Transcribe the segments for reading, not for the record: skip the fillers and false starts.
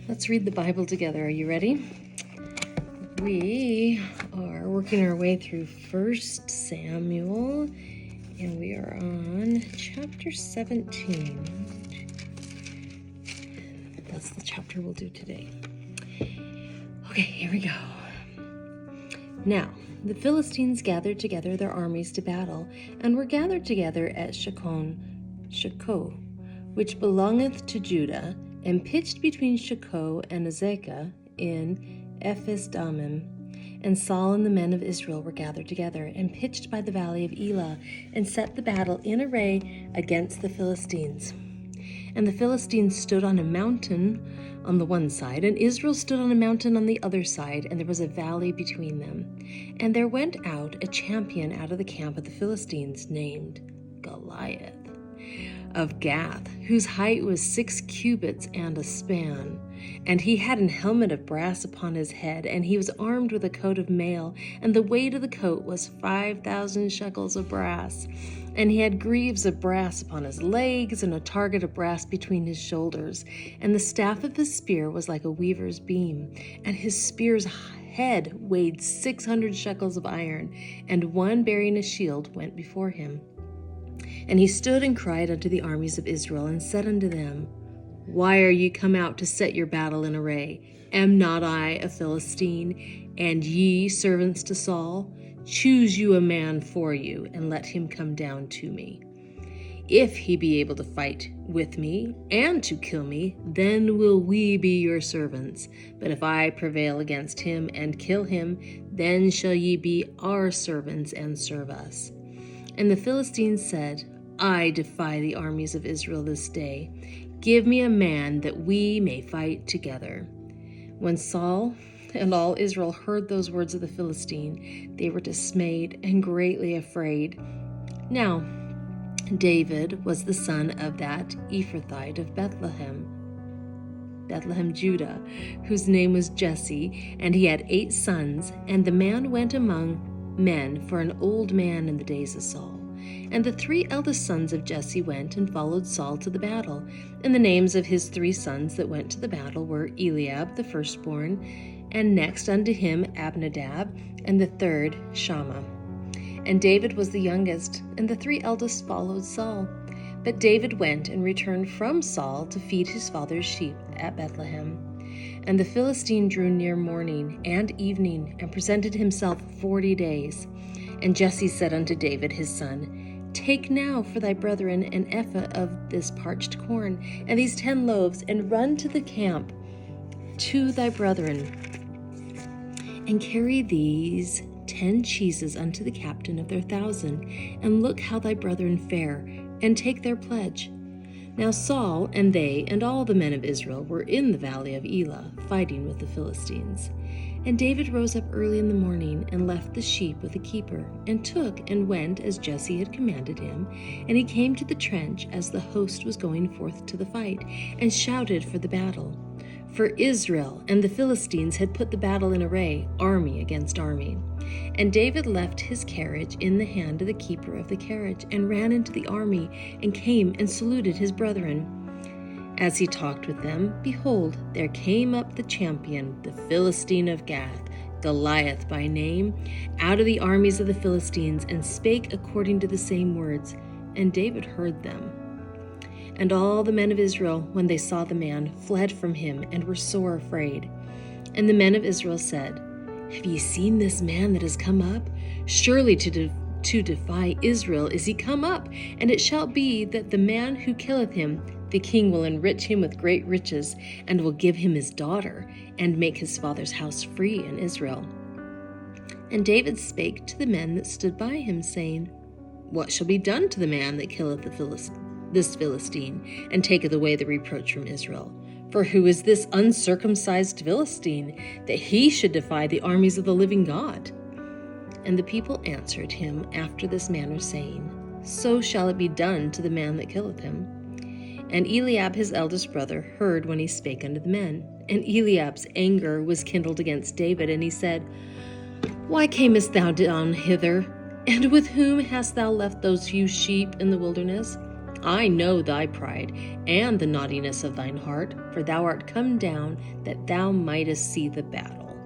Let's read the Bible together. Are you ready? We are working our way through 1 Samuel, and we are on chapter 17. That's the chapter we'll do today. Okay, here we go. Now, the Philistines gathered together their armies to battle, and were gathered together at Shekoh, which belongeth to Judah, and pitched between Shekoh and Azekah in Ephes-dammim. And Saul and the men of Israel were gathered together, and pitched by the valley of Elah, and set the battle in array against the Philistines. And the Philistines stood on a mountain on the one side, and Israel stood on a mountain on the other side, and there was a valley between them. And there went out a champion out of the camp of the Philistines, named Goliath, of Gath, whose height was 6 cubits and a span. And he had an helmet of brass upon his head, and he was armed with a coat of mail, and the weight of the coat was 5,000 shekels of brass. And he had greaves of brass upon his legs, and a target of brass between his shoulders. And the staff of his spear was like a weaver's beam, and his spear's head weighed 600 shekels of iron, and one bearing a shield went before him. And he stood and cried unto the armies of Israel, and said unto them, Why are ye come out to set your battle in array? Am not I a Philistine, and ye servants to Saul? Choose you a man for you, and let him come down to me. If he be able to fight with me, and to kill me, then will we be your servants. But if I prevail against him, and kill him, then shall ye be our servants, and serve us. And the Philistines said, I defy the armies of Israel this day. Give me a man that we may fight together. When Saul and all Israel heard those words of the Philistine, they were dismayed and greatly afraid. Now, David was the son of that Ephrathite of Bethlehem, Judah, whose name was Jesse, and he had 8 sons, and the man went among men for an old man in the days of Saul. And the 3 eldest sons of Jesse went and followed Saul to the battle. And the names of his 3 sons that went to the battle were Eliab the firstborn, and next unto him Abinadab, and the third Shammah. And David was the youngest, and the 3 eldest followed Saul. But David went and returned from Saul to feed his father's sheep at Bethlehem. And the Philistine drew near morning and evening, and presented himself 40 days. And Jesse said unto David his son, Take now for thy brethren an ephah of this parched corn, and these 10 loaves, and run to the camp to thy brethren, and carry these 10 cheeses unto the captain of their 1,000, and look how thy brethren fare, and take their pledge. Now Saul and they and all the men of Israel were in the valley of Elah, fighting with the Philistines. And David rose up early in the morning, and left the sheep with the keeper, and took and went as Jesse had commanded him. And he came to the trench as the host was going forth to the fight, and shouted for the battle. For Israel and the Philistines had put the battle in array, army against army. And David left his carriage in the hand of the keeper of the carriage, and ran into the army, and came and saluted his brethren. As he talked with them, behold, there came up the champion, the Philistine of Gath, Goliath by name, out of the armies of the Philistines, and spake according to the same words. And David heard them. And all the men of Israel, when they saw the man, fled from him, and were sore afraid. And the men of Israel said, Have ye seen this man that is come up? Surely to defy Israel is he come up, and it shall be that the man who killeth him, the king will enrich him with great riches, and will give him his daughter, and make his father's house free in Israel. And David spake to the men that stood by him, saying, What shall be done to the man that killeth this Philistine, and taketh away the reproach from Israel? For who is this uncircumcised Philistine, that he should defy the armies of the living God? And the people answered him after this manner, saying, So shall it be done to the man that killeth him. And Eliab his eldest brother heard when he spake unto the men. And Eliab's anger was kindled against David, and he said, Why camest thou down hither? And with whom hast thou left those few sheep in the wilderness? I know thy pride, and the naughtiness of thine heart, for thou art come down, that thou mightest see the battle.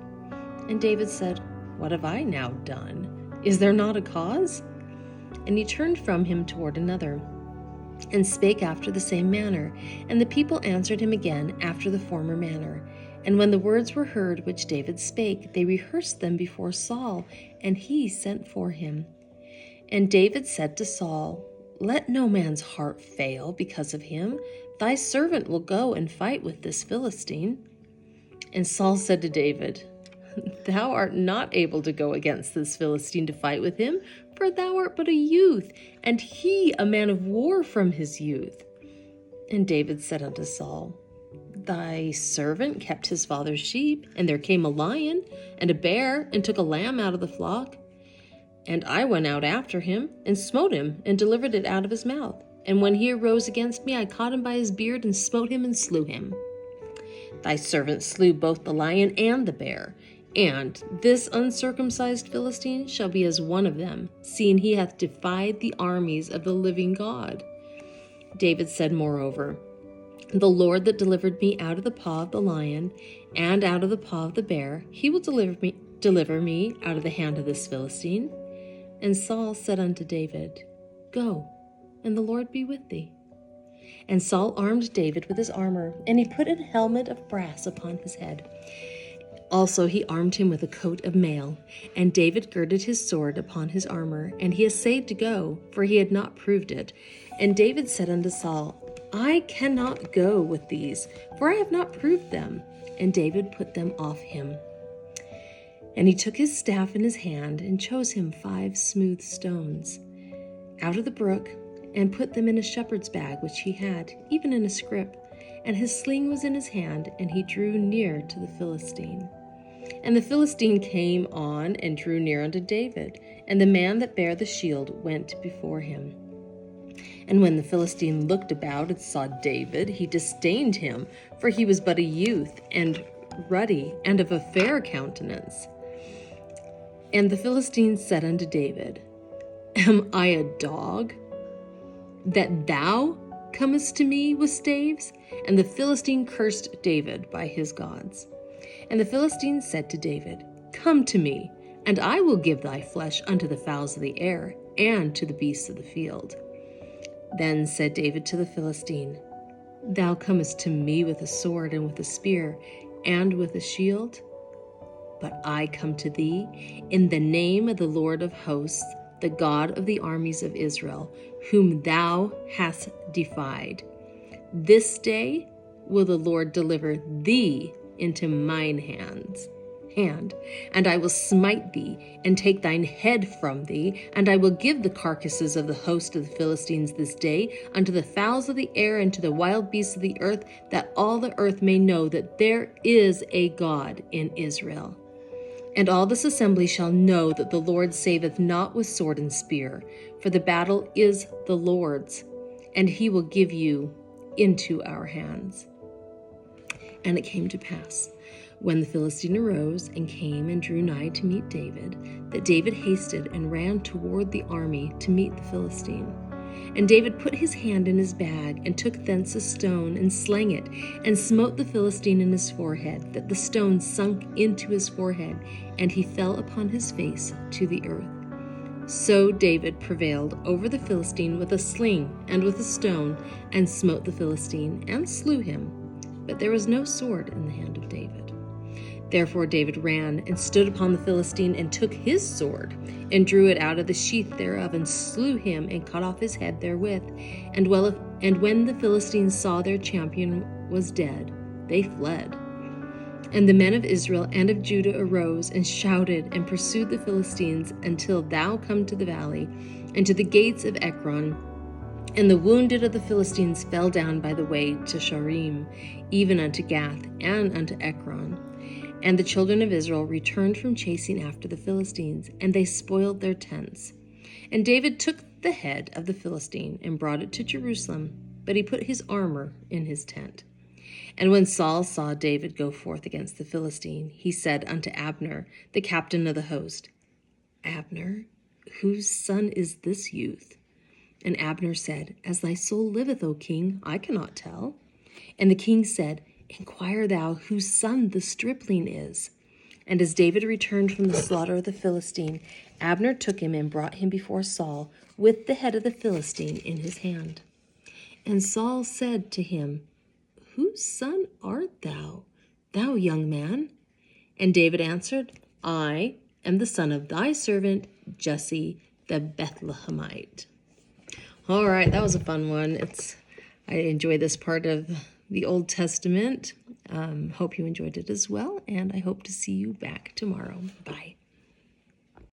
And David said, What have I now done? Is there not a cause? And he turned from him toward another, and spake after the same manner. And the people answered him again after the former manner. And when the words were heard which David spake, they rehearsed them before Saul, and he sent for him. And David said to Saul, Let no man's heart fail because of him. Thy servant will go and fight with this Philistine. And Saul said to David, Thou art not able to go against this Philistine to fight with him, for thou art but a youth, and he a man of war from his youth. And David said unto Saul, Thy servant kept his father's sheep, and there came a lion and a bear, and took a lamb out of the flock. And I went out after him, and smote him, and delivered it out of his mouth. And when he arose against me, I caught him by his beard, and smote him, and slew him. Thy servant slew both the lion and the bear, and this uncircumcised Philistine shall be as one of them, seeing he hath defied the armies of the living God. David said moreover, The Lord that delivered me out of the paw of the lion, and out of the paw of the bear, he will deliver me out of the hand of this Philistine. And Saul said unto David, Go, and the Lord be with thee. And Saul armed David with his armor, and he put a helmet of brass upon his head. Also he armed him with a coat of mail, and David girded his sword upon his armor, and he essayed to go, for he had not proved it. And David said unto Saul, I cannot go with these, for I have not proved them. And David put them off him. And he took his staff in his hand, and chose him 5 smooth stones out of the brook, and put them in a shepherd's bag which he had, even in a scrip. And his sling was in his hand, and he drew near to the Philistine. And the Philistine came on and drew near unto David, and the man that bare the shield went before him. And when the Philistine looked about and saw David, he disdained him, for he was but a youth, and ruddy, and of a fair countenance. And the Philistine said unto David, Am I a dog, that thou comest to me with staves? And the Philistine cursed David by his gods. And the Philistine said to David, Come to me, and I will give thy flesh unto the fowls of the air, and to the beasts of the field. Then said David to the Philistine, Thou comest to me with a sword, and with a spear, and with a shield? But I come to thee in the name of the Lord of hosts, the God of the armies of Israel, whom thou hast defied. This day will the Lord deliver thee into mine hand, and I will smite thee, and take thine head from thee, and I will give the carcasses of the host of the Philistines this day unto the fowls of the air and to the wild beasts of the earth, that all the earth may know that there is a God in Israel. And all this assembly shall know that the Lord saveth not with sword and spear, for the battle is the Lord's, and he will give you into our hands. And it came to pass, when the Philistine arose and came and drew nigh to meet David, that David hasted and ran toward the army to meet the Philistine. And David put his hand in his bag, and took thence a stone, and slang it, and smote the Philistine in his forehead, that the stone sunk into his forehead, and he fell upon his face to the earth. So David prevailed over the Philistine with a sling and with a stone, and smote the Philistine, and slew him. But there was no sword in the hand of David. Therefore David ran, and stood upon the Philistine, and took his sword, and drew it out of the sheath thereof, and slew him, and cut off his head therewith. And when the Philistines saw their champion was dead, they fled. And the men of Israel and of Judah arose, and shouted, and pursued the Philistines, until thou come to the valley, and to the gates of Ekron. And the wounded of the Philistines fell down by the way to Sharim, even unto Gath, and unto Ekron. And the children of Israel returned from chasing after the Philistines, and they spoiled their tents. And David took the head of the Philistine, and brought it to Jerusalem, but he put his armor in his tent. And when Saul saw David go forth against the Philistine, he said unto Abner, the captain of the host, Abner, whose son is this youth? And Abner said, As thy soul liveth, O king, I cannot tell. And the king said, Inquire thou whose son the stripling is. And as David returned from the slaughter of the Philistine, Abner took him and brought him before Saul with the head of the Philistine in his hand. And Saul said to him, Whose son art thou, thou young man? And David answered, I am the son of thy servant Jesse the Bethlehemite. All right, that was a fun one. I enjoy this part of the Old Testament. Hope you enjoyed it as well, and I hope to see you back tomorrow. Bye.